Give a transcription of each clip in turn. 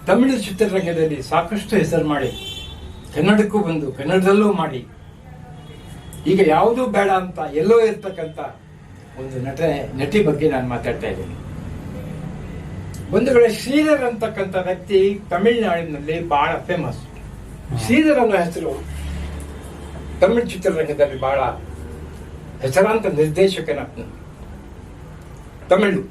ತಮಿಳು ಚಿತ್ರರಂಗದಲ್ಲಿ ಸಾಕಷ್ಟು ಹೆಸರು ಮಾಡಿ ಕನ್ನಡಕ್ಕೂ ಬಂದು ಕನ್ನಡದಲ್ಲೂ ಮಾಡಿ ಈಗ ಯಾವುದೂ ಬೇಡ ಅಂತ ಎಲ್ಲೋ ಇರ್ತಕ್ಕಂಥ ಒಂದು ನಟಿ ಬಗ್ಗೆ ನಾನು ಮಾತಾಡ್ತಾ ಇದ್ದೀನಿ. ಒಂದು ಕಡೆ ಶ್ರೀಧರ್ ಅಂತಕ್ಕಂಥ ವ್ಯಕ್ತಿ ತಮಿಳುನಾಡಿನಲ್ಲಿ ಬಹಳ ಫೇಮಸ್. ಶ್ರೀಧರ್ ಅನ್ನೋ ಹೆಸರು ತಮಿಳು ಚಿತ್ರರಂಗದಲ್ಲಿ ಬಹಳ ಹೆಸರಾಂತ ನಿರ್ದೇಶಕನ ತಮಿಳು.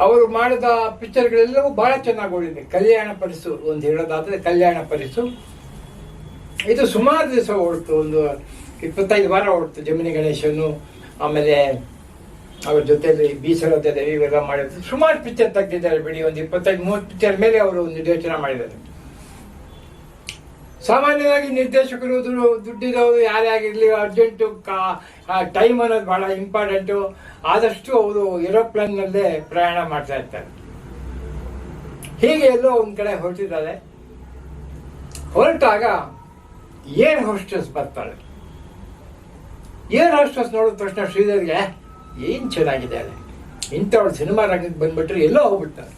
ಅವರು ಮಾಡಿದ ಪಿಕ್ಚರ್ಗಳೆಲ್ಲವೂ ಬಹಳ ಚೆನ್ನಾಗಿ ಓಡಿದೆ. ಕಲ್ಯಾಣ ಪರಿಸು ಒಂದು ಹೇಳೋದಾದ್ರೆ ಕಲ್ಯಾಣ ಪರಿಸು ಇದು ಸುಮಾರು ದಿವಸ ಓಡ್ತು, ಒಂದು 25 ವಾರ ಓಡ್ತು. ಜಮಿನಿ ಗಣೇಶನು, ಆಮೇಲೆ ಅವ್ರ ಜೊತೆಯಲ್ಲಿ ಬೀಸರೋದೆ ದೇವಿ ಇವೆಲ್ಲ ಮಾಡಿದ್ರು. ಸುಮಾರು ಪಿಕ್ಚರ್ ತೆಗೆದಿದ್ದಾರೆ ಬಿಡಿ, ಒಂದು 25-30 ಪಿಕ್ಚರ್ ಮೇಲೆ ಅವರು ನಿರ್ದೇಶನ ಮಾಡಿದ್ದಾರೆ. ಸಾಮಾನ್ಯವಾಗಿ ನಿರ್ದೇಶಕರು ದುಡ್ಡಿರೋರು ಯಾರೇ ಆಗಿರಲಿ, ಅರ್ಜೆಂಟು ಟೈಮ್ ಅನ್ನೋದು ಬಹಳ ಇಂಪಾರ್ಟೆಂಟು. ಆದಷ್ಟು ಅವರು ಏರೋಪ್ಲೇನ್ನಲ್ಲೇ ಪ್ರಯಾಣ ಮಾಡ್ತಾ ಇರ್ತಾರೆ. ಹೀಗೆ ಎಲ್ಲೋ ಒಂದು ಕಡೆ ಹೊರಟಿದ್ದಾರೆ. ಹೊರಟಾಗ ಏರ್ ಹೋಸ್ಟೆಸ್ ಬರ್ತಾಳೆ. ಏರ್ ಹೋಸ್ಟೆಸ್ ನೋಡಿದ ತಕ್ಷಣ ಶ್ರೀಧರ್ಗೆ ಏನ್ ಚೆನ್ನಾಗಿದೆ ಅದೇ, ಇಂಥವಳು ಸಿನಿಮಾ ರಂಗಕ್ಕೆ ಬಂದ್ಬಿಟ್ರೆ ಎಲ್ಲೋ ಹೋಗ್ಬಿಡ್ತಾರೆ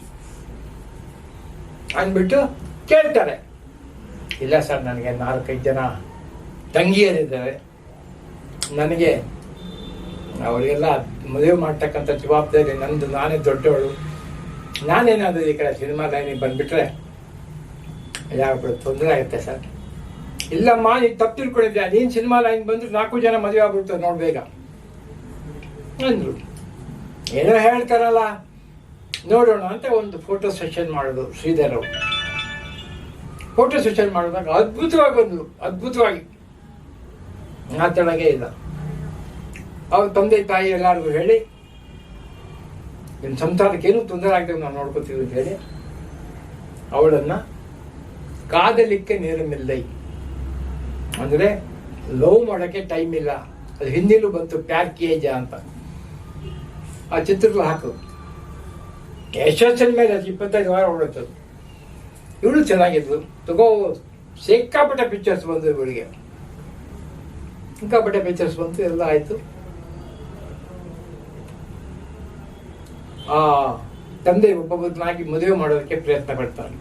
ಅಂದ್ಬಿಟ್ಟು ಕೇಳ್ತಾರೆ. ಇಲ್ಲ ಸರ್, ನನಗೆ 4-5 ಜನ ತಂಗಿಯರಿದ್ದಾರೆ, ನನಗೆ ಅವರಿಗೆಲ್ಲ ಮದುವೆ ಮಾಡ್ತಕ್ಕಂಥ ಜವಾಬ್ದಾರಿ ನಂದು, ನಾನೇ ದೊಡ್ಡವಳು, ನಾನೇನಾದರೂ ಈ ಕಡೆ ಸಿನಿಮಾ ಲೈನಿಗೆ ಬಂದ್ಬಿಟ್ರೆ ಯಾವಾಗ ತೊಂದರೆ ಆಗುತ್ತೆ ಸರ್. ಇಲ್ಲಮ್ಮ, ನೀನು ತಪ್ಪು ತಿಳ್ಕೊಂಡಿದ್ಯಾ, ನೀನು ಸಿನಿಮಾ ಲೈನ್ ಬಂದ್ರೆ 4 ಜನ ಮದುವೆ ಆಗ್ಬಿಡ್ತಾರೆ ನೋಡ್ಬೇಗ ಅಂದ್ರು. ಏನೋ ಹೇಳ್ತಾರಲ್ಲ ನೋಡೋಣ ಅಂತ ಒಂದು ಫೋಟೋ ಸೆಷನ್ ಮಾಡೋದು ಶ್ರೀಧರ್ ಅವರು. ಫೋಟೋ ಸೆಷನ್ ಮಾಡಿದಾಗ ಅದ್ಭುತವಾಗಿ ಬಂದ್ರು, ಅದ್ಭುತವಾಗಿ ಮಾತಾಡೋಂಗೇ ಇಲ್ಲ. ಅವ್ರ ತಂದೆ ತಾಯಿ ಎಲ್ಲರಿಗೂ ಹೇಳಿ ನಿಮ್ಮ ಸಂಸಾರಕ್ಕೆ ಏನೂ ತೊಂದರೆ ಆಗದೆ ನಾವು ನೋಡ್ಕೋತೀವಿ ಅಂತ ಹೇಳಿ ಅವಳನ್ನ ಕಾದಲಿಕ್ಕೆ ನೇರಮಿಲ್ಲೈ ಅಂದ್ರೆ ಲವ್ ಮಾಡೋಕ್ಕೆ ಟೈಮ್ ಇಲ್ಲ. ಅದು ಹಿಂದಿಲೂ ಬಂತು, ಪ್ಯಾರ್ ಕಿಯೇಜ ಅಂತ ಆ ಚಿತ್ರಗಳು ಹಾಕೋದು. ಯಶಸ್ಸಿನ ಮೇಲೆ ಅದು 25 ವಾರ ಓಡುತ್ತದು. ಇವಳು ಚೆನ್ನಾಗಿದ್ಲು, ತಗೋ ಸಿಕ್ಕಾಪಟ್ಟೆ ಪಿಕ್ಚರ್ಸ್ ಬಂದು ಇವಳಿಗೆ, ಸಿಕ್ಕಾಪಟ್ಟೆ ಪಿಕ್ಚರ್ಸ್ ಬಂತು, ಎಲ್ಲ ಆಯ್ತು. ಆ ತಂದೆ ಒಬ್ಬೊಬ್ಬನಾಗಿ ಮದುವೆ ಮಾಡೋದಕ್ಕೆ ಪ್ರಯತ್ನ ಪಡ್ತಾನೆ.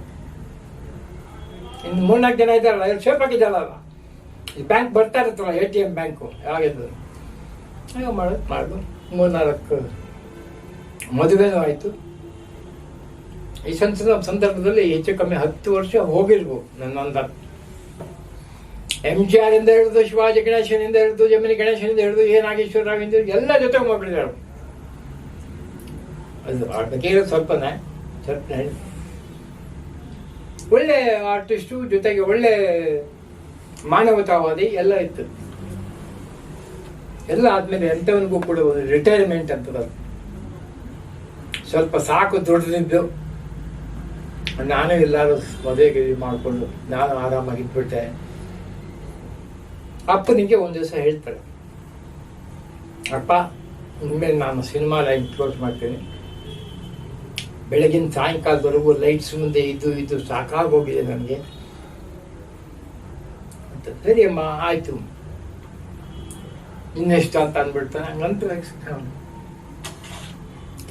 ಇನ್ನು 3-4 ಜನ ಇದ್ದಾರಲ್ಲ, ಅಲ್ಲಿ ಶೇಪ್ ಹಾಕಿದ್ದಾರಲ್ಲ, ಈ ಬ್ಯಾಂಕ್ ಬರ್ತಾ ಇರುತ್ತಲ್ಲ, ATM ಬ್ಯಾಂಕು ಯಾವಾಗಿದ್ದು ಮಾಡೋದು 3-4 ಮದುವೆನೂ ಆಯಿತು. ಈ ಸಂದರ್ಭದಲ್ಲಿ ಹೆಚ್ಚು ಕಮ್ಮಿ 10 ವರ್ಷ ಹೋಗಿರ್ಬೋದು ನನ್ನೊಂದ. MGR ಇಂದ ಹಿಡಿದು, ಶಿವಾಜಿ ಗಣೇಶನಿಂದ ಹಿಡಿದು, ಜಮಿನಿ ಗಣೇಶನಿಂದ ಹಿಡಿದು, ಎ ನಾಗೇಶ್ವರ ರಾವಿಂದ ಎಲ್ಲ ಜೊತೆ ಹೋಗ್ಬಿಟ್ಟಿದ್ದಾಳು. ಅದು ಅವ್ರ ಬಗ್ಗೆ ಇರೋದು ಸ್ವಲ್ಪನೇ ಹೇಳಿ. ಒಳ್ಳೆ ಆರ್ಟಿಸ್ಟು, ಜೊತೆಗೆ ಒಳ್ಳೆ ಮಾನವತಾವಾದಿ ಎಲ್ಲ ಇತ್ತು. ಎಲ್ಲ ಆದ್ಮೇಲೆ ಎಂಥವನಿಗೂ ಕೂಡ ಒಂದು ರಿಟೈರ್ಮೆಂಟ್ ಅಂತದ, ಸ್ವಲ್ಪ ಸಾಕು ದುಡ್ದಿದ್ದು, ನಾನು ಎಲ್ಲರೂ ಮದುವೆಗೆ ಮಾಡಿಕೊಂಡು ನಾನು ಆರಾಮಾಗಿದ್ಬಿಟ್ಟೆ. ಅಪ್ಪನಿಗೆ ಒಂದು ದಿವಸ ಹೇಳ್ತಾಳೆ, ಅಪ್ಪ ಇನ್ಮೇಲೆ ನಾನು ಸಿನಿಮಾ ಲೈನ್ ಕ್ಲೋಸ್ ಮಾಡ್ತೀನಿ, ಬೆಳಗಿನ ಸಾಯಂಕಾಲದವರೆಗೂ ಲೈಟ್ಸ್ ಮುಂದೆ ಇದು ಸಾಕಾಗೋಗಿದೆ ನನಗೆ ಅಂತ. ಸರಿ ಅಮ್ಮ ಆಯ್ತು, ಇನ್ನೆಷ್ಟು ಅಂತ ಅಂದ್ಬಿಡ್ತಾನೆ. ಹಂಗಂತ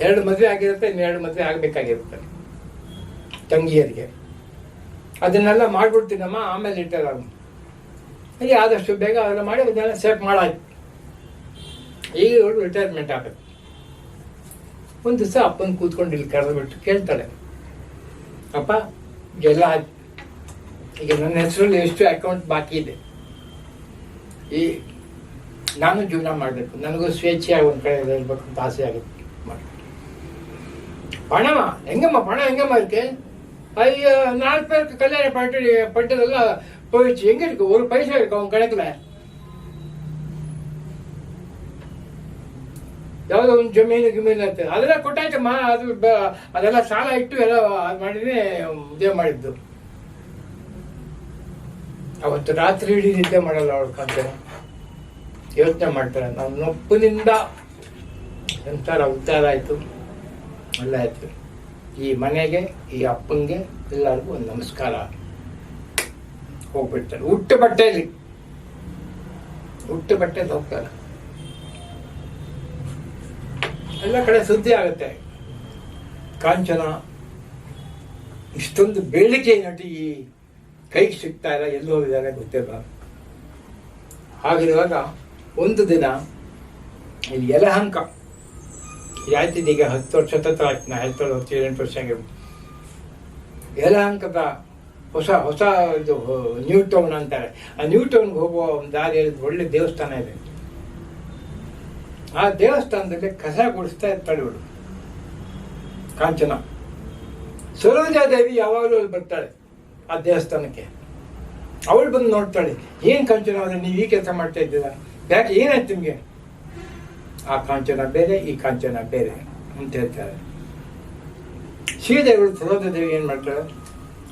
2 ಮದುವೆ ಆಗಿರುತ್ತೆ, ಇನ್ನು 2 ಮದುವೆ ಆಗಬೇಕಾಗಿರುತ್ತೆ ತಂಗಿಯರಿಗೆ. ಅದನ್ನೆಲ್ಲ ಮಾಡ್ಬಿಡ್ತೀನಮ್ಮ, ಆಮೇಲೆ ರಿಟೈರ್ ಆಗ ಹೀಗೆ ಆದಷ್ಟು ಬೇಗ ಅದೆಲ್ಲ ಮಾಡಿ ಅದನ್ನೆಲ್ಲ ಸೇಫ್ ಮಾಡಾಯ್ತು. ಈಗ ಇವಳು ರಿಟೈರ್ಮೆಂಟ್ ಆಗುತ್ತೆ. ಒಂದು ದಿವಸ ಅಪ್ಪನ ಕೂತ್ಕೊಂಡು ಇಲ್ಲಿ ಕರೆದುಬಿಟ್ಟು ಕೇಳ್ತಾಳೆ, ಅಪ್ಪ ಎಲ್ಲ ಆಯ್ತು, ಈಗ ನನ್ನ ಹೆಸರಲ್ಲಿ ಎಷ್ಟು ಅಕೌಂಟ್ ಬಾಕಿ ಇದೆ, ಈ ನಾನು ಜೀವನ ಮಾಡಬೇಕು, ನನಗೂ ಸ್ವೇಚ್ಛೆಯಾಗಿ ಒಂದು ಕಡೆ ಇರಬೇಕು ಅಂತ ಆಸೆ ಆಗುತ್ತೆ. பணமா எங்கம்மா பணம் எங்கம்மா இருக்கு? ஐயோ 4 பேருக்கு கல்யாணம் பண்ணிட்டதெல்லாம் போயிடுச்சு. எங்க இருக்கு? ஒரு பைசா இருக்கு அவங்க கணக்குல? ಯಾವುದೋ ಒಂದು ಜಮೀನು ಇತ್ತು, ಅದೆಲ್ಲ ಕೊಟ್ಟಾಯ್ತಮ್ಮ. ಅದೆಲ್ಲ ಸಾಲ ಇಟ್ಟು ಎಲ್ಲ ಮಾಡಿದ್ರೆ ಮದುವೆ ಮಾಡಿದ್ದು. ಅವತ್ತು ರಾತ್ರಿ ಇಡೀ ನಿದ್ದೆ ಮಾಡಲ್ಲ ಅವಳು ಕಾಂತೇನೆ. ಯೋಚನೆ ಮಾಡ್ತಾರೆ, ನನ್ನ ನೊಪ್ಪಿನಿಂದ ಸಂಸಾರ ಉದ್ಧಾರ ಆಯ್ತು, ಎಲ್ಲ ಆಯ್ತು. ಈ ಮನೆಗೆ, ಈ ಅಪ್ಪಂಗೆ ಎಲ್ಲರಿಗೂ ಒಂದು ನಮಸ್ಕಾರ. ಹೋಗ್ಬಿಡ್ತಾರೆ ಹುಟ್ಟು ಬಟ್ಟೆಯಲ್ಲಿ ಹೋಗ್ತಾರೆ. ಎಲ್ಲ ಕಡೆ ಸುದ್ದಿ ಆಗುತ್ತೆ. ಕಾಂಚನ ಇಷ್ಟೊಂದು ಬೇಡಿಕೆ ನಟಿ ಈ ಕೈಗೆ ಸಿಗ್ತಾ ಇಲ್ಲ, ಎಲ್ಲಿ ಹೋಗಿದ್ದಾರೆ ಗೊತ್ತಿಲ್ಲ. ಹಾಗಿರುವಾಗ ಒಂದು ದಿನ ಇಲ್ಲಿ ಯಲಹಂಕ ಯಾಯ್ತಿದ್ದೀಗ 10 ವರ್ಷ ಹತ್ರ ಆಯ್ತು, ನಾ 7 ವರ್ಷ ಆಗಿರ್ಬೋದು. ಯಲಹಂಕದ ಹೊಸ ಇದು ನ್ಯೂ ಟೌನ್ ಅಂತಾರೆ. ಆ ನ್ಯೂ ಟೌನ್ಗೆ ಹೋಗುವ ಒಂದು ದಾರಿಯಲ್ಲಿ ಒಳ್ಳೆ ದೇವಸ್ಥಾನ ಇದೆ. ಆ ದೇವಸ್ಥಾನದಲ್ಲಿ ಕಸ ಗುಡಿಸ್ತಾ ಇರ್ತಾಳೆ ಇವಳು ಕಾಂಚನ. ಸರೋಜಾದೇವಿ ಯಾವಾಗಲೂ ಅಲ್ಲಿ ಬರ್ತಾಳೆ ಆ ದೇವಸ್ಥಾನಕ್ಕೆ. ಅವಳು ಬಂದು ನೋಡ್ತಾಳೆ, ಏನು ಕಾಂಚನ ಅವರೇ ನೀವು ಈ ಕೆಲಸ ಮಾಡ್ತಾ ಇದ್ದೀರಾ, ಯಾಕೆ ಏನಾಯ್ತು ನಿಮಗೆ? ಆ ಕಾಂಚನ ಬೇರೆ, ಈ ಕಾಂಚನ ಬೇರೆ ಅಂತ ಹೇಳ್ತಾರೆ. ಶ್ರೀದೇವರು ಸರೋಜಾದೇವಿ ಏನು ಮಾಡ್ತಾಳೆ,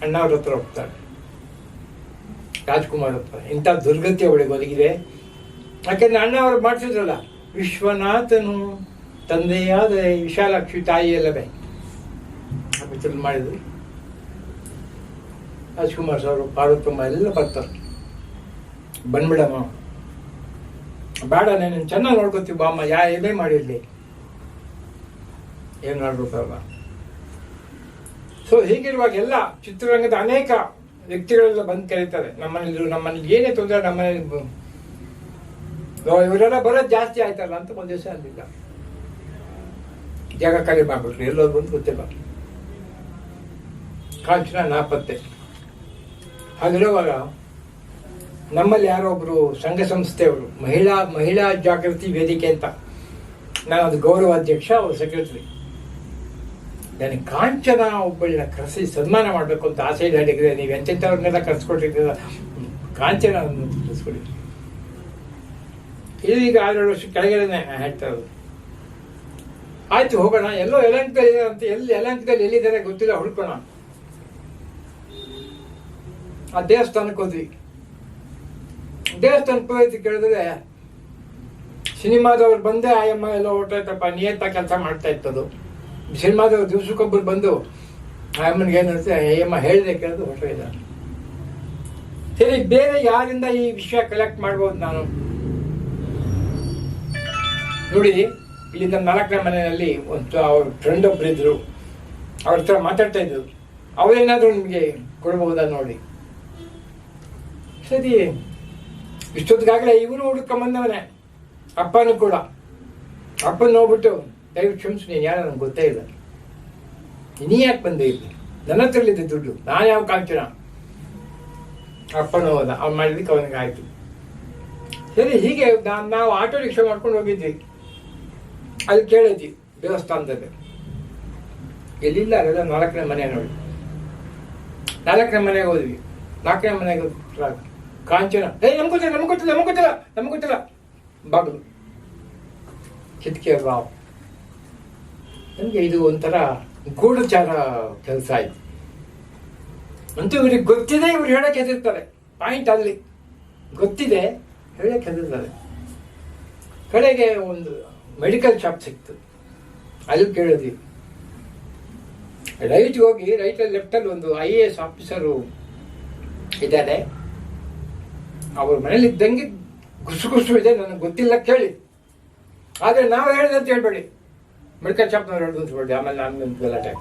ಅಣ್ಣವ್ರ ಹತ್ರ ಹೋಗ್ತಾಳೆ, ರಾಜ್ಕುಮಾರ್ ಹತ್ರ. ಇಂಥ ದುರ್ಗತಿ ಅವಳಿಗೆ ಒದಗಿದೆ. ಯಾಕೆಂದ್ರೆ ಅಣ್ಣ ಅವ್ರು ಮಾಡ್ತಿದ್ರಲ್ಲ, ವಿಶ್ವನಾಥನು ತಂದೆಯಾದ ವಿಶಾಲಾಕ್ಷಿ ತಾಯಿ ಅಲ್ಲವೇ ಮಾಡಿದ್ರು. ರಾಜ್ಕುಮಾರ್ ಅವರು ಪಾರ್ವತಮ್ಮ ಎಲ್ಲ ಬರ್ತಾರೆ. ಬಂದ್ಬಿಡಮ್ಮ, ಬೇಡ ನಾನು ಚೆನ್ನಾಗಿ ನೋಡ್ಕೋತೀವಿ ಬಾಮ್ಮ, ಏನೇ ಮಾಡಿರ್ಲಿ, ಏನು ಮಾಡ್ಬೇಕಲ್ಲ. ಸೊ ಹೀಗಿರುವಾಗ ಎಲ್ಲ ಚಿತ್ರರಂಗದ ಅನೇಕ ವ್ಯಕ್ತಿಗಳೆಲ್ಲ ಬಂದು ಕರೀತಾರೆ. ನಮ್ಮಲ್ಲಿ ಏನೇ ತೊಂದರೆ, ನಮ್ಮನೇಲಿ ಇವರೆಲ್ಲ ಬರೋದು ಜಾಸ್ತಿ ಆಯ್ತಲ್ಲ ಅಂತ ಒಂದು ದಿವಸ ಅಂದಿಲ್ಲ. ಜಾಗ ಖಾಲಿ ಮಾಡ್ಬಿಟ್ರು, ಎಲ್ಲೋದು ಬಂದು ಗೊತ್ತಿಲ್ಲ. ಕಾಂಚನ ನಾಪತ್ತೆ. ಹಾಗಿರುವಾಗ ನಮ್ಮಲ್ಲಿ ಯಾರೋ ಒಬ್ರು ಸಂಘ ಸಂಸ್ಥೆಯವರು, ಮಹಿಳಾ ಜಾಗೃತಿ ವೇದಿಕೆ ಅಂತ, ನಾನು ಅದು ಗೌರವಾಧ್ಯಕ್ಷ, ಅವ್ರ ಸೆಕ್ರೆಟರಿ. ನನಗೆ ಕಾಂಚನ ಒಬ್ಬಳನ್ನ ಕರೆಸಿ ಸನ್ಮಾನ ಮಾಡಬೇಕು ಅಂತ ಆಸೆ ಇದೆ. ನೀವು ಎಂತೆಂಥವ್ರನ್ನೆಲ್ಲ ಕರೆಸ್ಕೊಟ್ಟಿದ್ದೀರ, ಕಾಂಚನ ಕರೆಸ್ಕೊಡಿ. ಈಗ 6 ವರ್ಷ ಕೆಳಗಡೆ ಹೇಳ್ತಾ ಇರೋದು. ಆಯ್ತು ಹೋಗೋಣ, ಎಲ್ಲೋ ಯಲಹಂಕದಲ್ಲಿ ಅಂತ, ಯಲಹಂಕದಲ್ಲಿ ಎಲ್ಲಿದ್ದಾರೆ ಗೊತ್ತಿಲ್ಲ, ಹುಡ್ಕೋಣ. ಆ ದೇವಸ್ಥಾನಕ್ಕೆ ಹೋದ್ವಿ. ದೇವಸ್ಥಾನಕ್ಕೆ ಹೋಯ್ತು, ಕೇಳಿದ್ರೆ ಸಿನಿಮಾದವ್ರು ಬಂದೇ ಆಯಮ್ಮ ಎಲ್ಲ ಹೊರಟೋಯ್ತಪ್ಪ, ನಿಯತ್ತ ಕೆಲಸ ಮಾಡ್ತಾ ಇತ್ತದು. ಸಿನಿಮಾದವ್ರು ದಿವ್ಸಕ್ಕೊಬ್ಬರು ಬಂದು ಆಯಮ್ಮನಿಗೆ ಏನಂತೆ, ಅಯ್ಯಮ್ಮ ಹೇಳಿದೆ ಕೇಳಿದ್ರು ಹೊರಟೋಯ್ದ. ಸರಿ, ಬೇರೆ ಯಾರಿಂದ ಈ ವಿಷಯ ಕಲೆಕ್ಟ್ ಮಾಡ್ಬೋದು ನಾನು? ನೋಡಿ, ಇಲ್ಲಿಂದ 4ನೇ ಮನೆಯಲ್ಲಿ ಒಂದು ಅವ್ರ ಫ್ರೆಂಡ್ ಒಬ್ರು ಇದ್ರು, ಅವ್ರ ಹತ್ರ ಮಾತಾಡ್ತಾ ಇದ್ರು. ಅವರೇನಾದ್ರು ನಿಮಗೆ ಕೊಡ್ಬಹುದಾ ನೋಡಿ. ಸರಿ, ಇಷ್ಟೊತ್ತಿಗಾಗಲೇ ಇವನು ಹುಡುಕೊಂಬಂದವನೇ, ಅಪ್ಪನೂ ಕೂಡ. ಅಪ್ಪನ ನೋಡ್ಬಿಟ್ಟು, ದಯವಿಟ್ಟು ಕ್ಷಮಿಸು, ನೀನು ಯಾರು ನನಗೆ ಗೊತ್ತೇ ಇಲ್ಲ, ನೀ ಯಾಕೆ ಬಂದೆ ಇಲ್ಲಿ, ನನ್ನ ಹತ್ರಲ್ಲಿದ್ದೆ ದುಡ್ಡು, ನಾನು ಯಾವ ಕಾಂಚನ. ಅಪ್ಪನೂ ಹೋದ, ಅವ್ನು ಮಾಡಿದಕ್ಕೆ ಅವನಿಗೆ ಆಯ್ತು. ಸರಿ, ಹೀಗೆ ನಾವು ಆಟೋ ರಿಕ್ಷಾ ಮಾಡ್ಕೊಂಡು ಹೋಗಿದ್ವಿ. ಅಲ್ಲಿ ಕೇಳಿದ್ವಿ ದೇವಸ್ಥಾನದಲ್ಲಿ, ಎಲ್ಲಿಲ್ಲ, ಅದೆಲ್ಲ 4ನೇ ಮನೆ ನೋಡಿ. 4ನೇ ಮನೆಗೆ ಹೋದ್ವಿ. 4ನೇ ಮನೆಗೆ ಕಾಂಚನ, ನಮ್ಗೆ ಗೊತ್ತಿಲ್ಲ ಬಾಗಿಲು ಕಿಟಕಿ ರಾವ್. ನಮಗೆ ಇದು ಒಂಥರ ಗೂಢಚಾರ ಕೆಲಸ ಆಯ್ತು. ಅಂತೂ ಇವ್ರಿಗೆ ಗೊತ್ತಿದೆ, ಇವ್ರು ಹೇಳಕ್ಕೆ ಹೆದರ್ತಾರೆ. ಪಾಯಿಂಟ್ ಅಲ್ಲಿ ಗೊತ್ತಿದೆ, ಹೇಳಕ್ಕೆ ಹೆದರ್ತಾರೆ. ಕಡೆಗೆ ಒಂದು ಮೆಡಿಕಲ್ ಶಾಪ್ ಸಿಕ್ತು, ಅಲ್ಲಿ ಕೇಳಿದ್ವಿ. ರೈಟ್ಗೆ ಹೋಗಿ, ರೈಟಲ್ಲಿ ಲೆಫ್ಟಲ್ಲಿ ಒಂದು IAS ಆಫೀಸರು ಇದ್ದಾರೆ. ಅವ್ರ ಮನೇಲಿ ಇದ್ದಂಗೆ ಗುಸು ಇದೆ, ನನಗೆ ಗೊತ್ತಿಲ್ಲ ಕೇಳಿ, ಆದರೆ ನಾವು ಹೇಳಿದೆ ಅಂತ ಹೇಳ್ಬೇಡಿ, ಮೆಡಿಕಲ್ ಶಾಪ್ನವ್ರು ಹೇಳಿದ್ರು ಅಂತ ಹೇಳ್ಬೇಡಿ, ಆಮೇಲೆ ನಾನು ಗಲಾಟೆ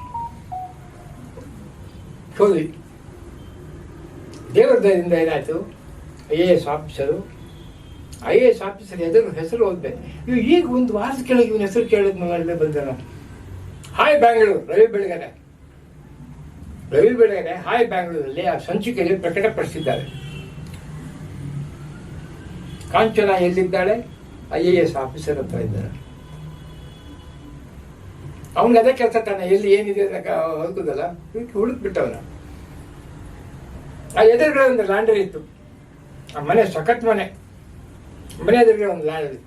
ಹೋದ್ವಿ. ದೇವರ ದಯದಿಂದ ಏನಾಯ್ತು, IAS ಆಫೀಸರು ಹೆಸರು ಓದ್ಬೇಕು. ಈಗ ಒಂದು ವಾರದ ಕೆಳಗೆ ಇವನ ಹೆಸರು ಕೇಳಿದ್ಮೇಲೆ ಬಂದ. ಹಾಯ್ ಬ್ಯಾಂಗ್ಳೂರ್, ರವಿ ಬೆಳಗೆರೆ ಹಾಯ್ ಬ್ಯಾಂಗ್ಳೂರಲ್ಲಿ ಆ ಸಂಚಿಕೆಯಲ್ಲಿ ಪ್ರಕಟಪಡಿಸಿದ್ದಾರೆ. ಕಾಂಚನ ಎಲ್ಲಿದ್ದಾಳೆ, IAS ಆಫೀಸರ್ ಹತ್ರ ಇದ್ದಾರೆ. ಅವನಿಗೆ ಅದೇ ಕೆಲಸ ತಾನೆ, ಎಲ್ಲಿ ಏನಿದೆ ಹುಡುಕುದಲ್ಲ, ಹುಡುಕ್ಬಿಟ್ಟವನ. ಆ ಎದುರುಗಡೆ ಒಂದು ಲ್ಯಾಂಡರಿ ಇತ್ತು, ಆ ಮನೆ ಸಖತ್ ಮನೆ ಎದುರುಗಡೆ ಒಂದು ಲ್ಯಾಂಡರಿ.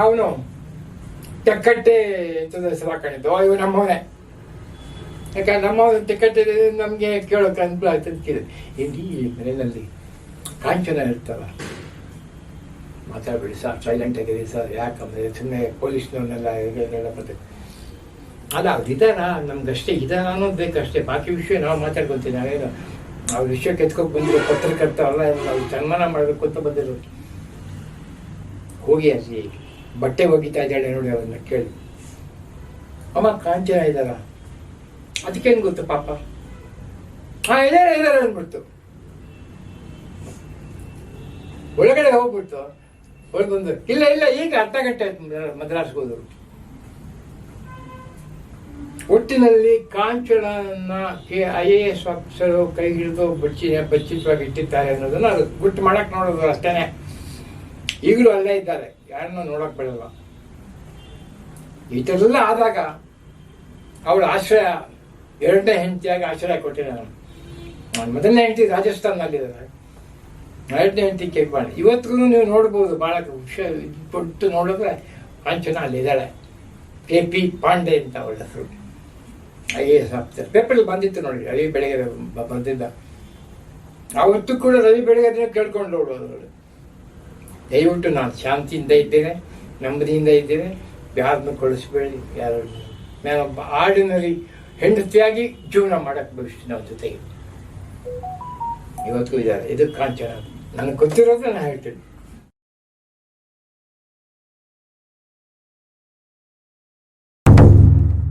ಅವನು ತೆಕ್ಕಟ್ಟೆ ಹೆಸರು ಹಾಕೊಂಡಿದ್ದು, ಇವು ನಮ್ಮವನೇ. ಯಾಕಂದ್ರೆ ನಮ್ಮವನು ತೆಕ್ಕಟ್ಟೆ ನಮಗೆ ಕೇಳೋಕೆ ಅನುಕೂಲ ಆಯ್ತು ಅಂತ ಕೇಳಿದೆ. ಇಲ್ಲಿ ಮನೆಯಲ್ಲಿ ಕಾಂಚನ ಇರ್ತಾವ, ಮಾತಾಡ್ಬೇಡಿ ಸರ್, ಸೈಲೆಂಟ್ ಆಗಿರಿ ಸರ್, ಯಾಕಂದ್ರೆ ಸುಮ್ಮನೆ ಪೊಲೀಸ್ನವ್ರನ್ನೆಲ್ಲ ಬರ್ತದೆ. ಅಲ್ಲ, ಅವ್ರ ವಿಧಾನ ನಮ್ಗಷ್ಟೇ, ವಿಧಾನ ಅನ್ನೋದು ಬೇಕಷ್ಟೇ, ಬಾಕಿ ವಿಷಯ ನಾವು ಮಾತಾಡ್ಕೊತೀವಿ. ನಾವೇನು ಅವ್ರ ವಿಷಯಕ್ಕೆ ಎತ್ಕೊಂಡು ಬಂದಿರೋ ಪತ್ರಕರ್ತ ಅಲ್ಲ, ನಾವು ಸನ್ಮಾನ ಮಾಡಬೇಕು ಅಂತ ಬಂದಿರೋದು. ಹೋಗಿ ಅಲ್ಲಿ ಬಟ್ಟೆ ಒಗಿತಾ ಇದ್ದಾಳೆ ನೋಡಿ, ಅವನ್ನ ಕೇಳಿ, ಅಮ್ಮ ಕಾಂಚನ ಇದ್ದಾರ? ಅದಕ್ಕೇನು ಗೊತ್ತು ಪಾಪ. ಇದಾರೆ ಅಂದ್ಬಿಡ್ತು. ಒಳಗಡೆ ಹೋಗ್ಬಿಡ್ತು. ಹೊರಗೆ ಬಂದು ಇಲ್ಲ ಈಗ ಅರ್ಧ ಗಂಟೆ ಮದ್ರಾಸ್ಗೆ ಹೋದರು. ಒಟ್ಟಿನಲ್ಲಿ ಕಾಂಚನನ್ನ IAS ಆಫೀಸರು ಕೈ ಹಿಡಿದು ಬಚ್ಚಿತವಾಗಿ ಇಟ್ಟಿದ್ದಾರೆ ಅನ್ನೋದನ್ನ ಅದು ಗುಟ್ಟು ಮಾಡಕ್ ನೋಡೋದು ಅಷ್ಟೇನೆ. ಈಗಲೂ ಅಲ್ಲೇ ಇದ್ದಾರೆ, ಯಾರನ್ನೂ ನೋಡಕ್ ಬಿಡಲ್ಲ. ಈ ಥರದೆಲ್ಲ ಆದಾಗ ಅವಳ ಆಶ್ರಯ, ಎರಡನೇ ಹೆಂಡತಿಯಾಗಿ ಆಶ್ರಯ ಕೊಟ್ಟಿದ್ದೆ ನಾನು. ಮೊದಲನೇ ಹೆಂಡತಿ ರಾಜಸ್ಥಾನದಲ್ಲಿದ್ದಾರೆ, ಎರಡನೇ ಹೆಂಡತಿ ಕೇಳ್ಬಾಣಿ. ಇವತ್ತಿಗೂ ನೀವು ನೋಡ್ಬೋದು, ಭಾಳ ಕೊಟ್ಟು ನೋಡಿದ್ರೆ ಕಾಂಚನ ಅಲ್ಲಿದ್ದಾಳೆ. AP ಪಾಂಡೆ ಅಂತ ಅವಳ ಹೆಸರು, IAS ಆಫೀಸರ್. ಪೇಪರಲ್ಲಿ ಬಂದಿತ್ತು ನೋಡಿ, ರವಿ ಬೆಳಗ್ಗೆ ಬಂದಿದ್ದ. ಅವತ್ತು ಕೂಡ ರವಿ ಬೆಳಗ್ಗೆ ಕೇಳ್ಕೊಂಡು ನೋಡೋದು, ದಯವಿಟ್ಟು ನಾನು ಶಾಂತಿಯಿಂದ ಇದ್ದೇನೆ, ನೆಮ್ಮದಿಯಿಂದ ಇದ್ದೇನೆ, ಯಾರನ್ನು ಕಳಿಸ್ಬೇಡಿ, ಯಾರು. ನಾನೊಬ್ಬ ಆರ್ಡಿನರಿ ಹೆಂಡತಿಯಾಗಿ ಜೀವನ ಮಾಡಕ್ಕೆ ಬಯಸ್ತೀನಿ ಅವ್ರ ಜೊತೆಗೆ. ಇವತ್ತಿಗೂ ಇದ್ದಾರೆ. ಇದು ಕಾಂಚನ. ನನಗೆ ಗೊತ್ತಿರೋದು ನಾನು ಹೇಳ್ತೀನಿ.